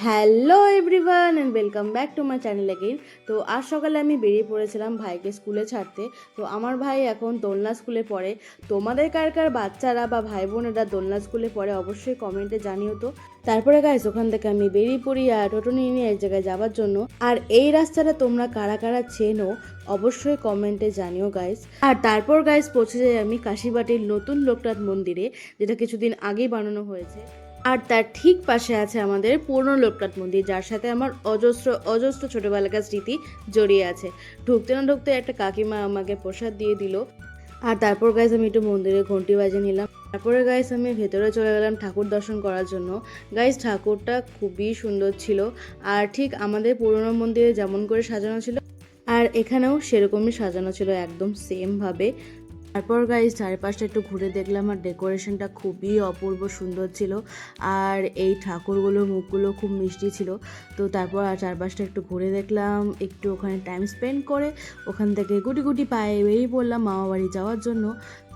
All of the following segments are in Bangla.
Hello everyone and welcome back to my channel again. তো আজ সকালে আমি বেরিয়ে পড়েছিলাম ভাইকে স্কুলে ছাড়তে। তো আমার ভাই এখন দোলনা স্কুলে পড়ে। তোমাদের কার কার বাচ্চারা বা ভাই বোনেরা দোলনা স্কুলে পড়ে অবশ্যই কমেন্টে জানিও তো। তারপরে গাইস ওখান থেকে আমি বেরিয়ে পড়ি আর টোটো নিয়ে এক জায়গায় যাওয়ার জন্য। আর এই রাস্তাটা তোমরা কারা কারা চেনো অবশ্যই কমেন্টে জানিও গাইস। আর তারপর গাইস পৌঁছে যাই আমি কাশীবাটির নতুন লোকনাথ মন্দিরে, যেটা কিছুদিন আগেই বানানো হয়েছে। আর তার ঠিক পাশে আছে আমাদের পুরনো লোকনাথ মন্দির, যার সাথে আমার অজস্র অজস্র ছোটোবেলাকার স্মৃতি জড়িয়ে আছে। ঢুকতে না ঢুকতে একটা কাকিমা আমাকে প্রসাদ দিয়ে দিল। আর তারপর গাইস আমি একটু মন্দিরে ঘন্টি বাজিয়ে নিলাম। তারপরে গাইস আমি ভেতরে চলে গেলাম ঠাকুর দর্শন করার জন্য। গাইস ঠাকুরটা খুবই সুন্দর ছিল, আর ঠিক আমাদের পুরনো মন্দিরে যেমন করে সাজানো ছিল আর এখানেও সেরকমই সাজানো ছিল, একদম সেম ভাবে। তারপর গাইস চারপাশটা একটু ঘুরে দেখলাম আর ডেকোরেশনটা খুবই অপূর্ব সুন্দর ছিল। আর এই ঠাকুরগুলোর মুখগুলো খুব মিষ্টি ছিল। তো তারপর আর চারপাশটা একটু ঘুরে দেখলাম, একটু ওখানে টাইম স্পেন্ড করে ওখান থেকে গুটি গুটি পায়ে বেরিয়ে পড়লাম মামা বাড়ি যাওয়ার জন্য।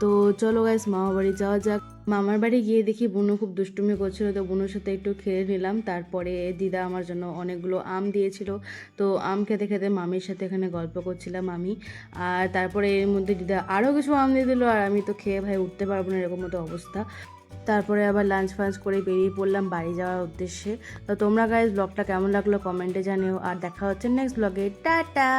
তো চলো গাইস মামা বাড়ি যাওয়া যাক। মামার বাড়ি গিয়ে দেখি বুনু খুব দুষ্টুমি করছিল, তো বুনুর সাথে একটু খেয়ে নিলাম। তারপরে দিদা আমার জন্য অনেকগুলো আম দিয়েছিল, তো আম খেতে খেতে মামির সাথে এখানে গল্প করছিলাম আমি। আর তারপরে এর মধ্যে দিদা আরও কিছু আম দিয়ে দিল, আর আমি তো খেয়ে ভাই উঠতে পারবো না, এরকম মতো অবস্থা। তারপরে আবার লাঞ্চ ফাঞ্চ করে বেরিয়ে পড়লাম বাড়ি যাওয়ার উদ্দেশ্যে। তো তোমরা গাইজ ব্লগটা কেমন লাগলো কমেন্টে জানিও, আর দেখা হচ্ছে নেক্সট ব্লগে। টাটা।